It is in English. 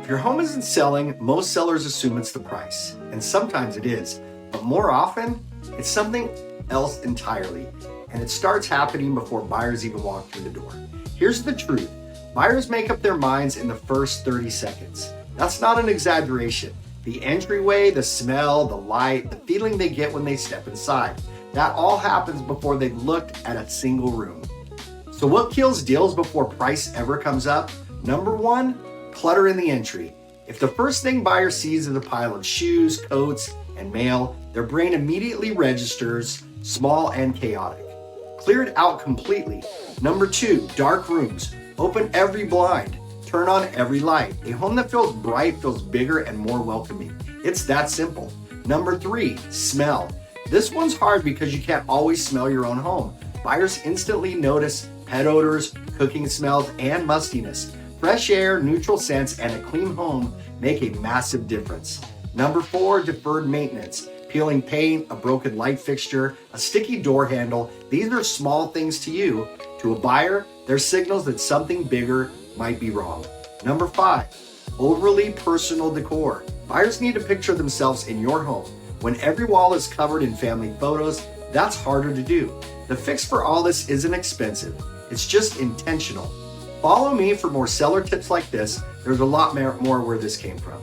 your home isn't selling, most sellers assume it's the price. And sometimes it is, but more often, it's something else entirely. And it starts happening before buyers even walk through the door. Here's the truth. Buyers make up their minds in the first 30 seconds. That's not an exaggeration. The entryway, the smell, the light, the feeling they get when they step inside. That all happens before they've looked at a single room. So what kills deals before price ever comes up? Number one, clutter in the entry. If the first thing buyer sees is a pile of shoes, coats, and mail, their brain immediately registers small and chaotic. Clear it out completely. Number two, dark rooms. Open every blind. Turn on every light. A home that feels bright feels bigger and more welcoming. It's that simple. Number three, smell. This one's hard because you can't always smell your own home. Buyers instantly notice pet odors, cooking smells, and mustiness. Fresh air, neutral scents, and a clean home make a massive difference. Number four, deferred maintenance. Peeling paint, a broken light fixture, a sticky door handle. These are small things to you. To a buyer, they're signals that something bigger might be wrong. Number five, overly personal decor. Buyers need to picture themselves in your home. When every wall is covered in family photos, that's harder to do. The fix for all this isn't expensive. It's just intentional. Follow me for more seller tips like this. There's a lot more where this came from.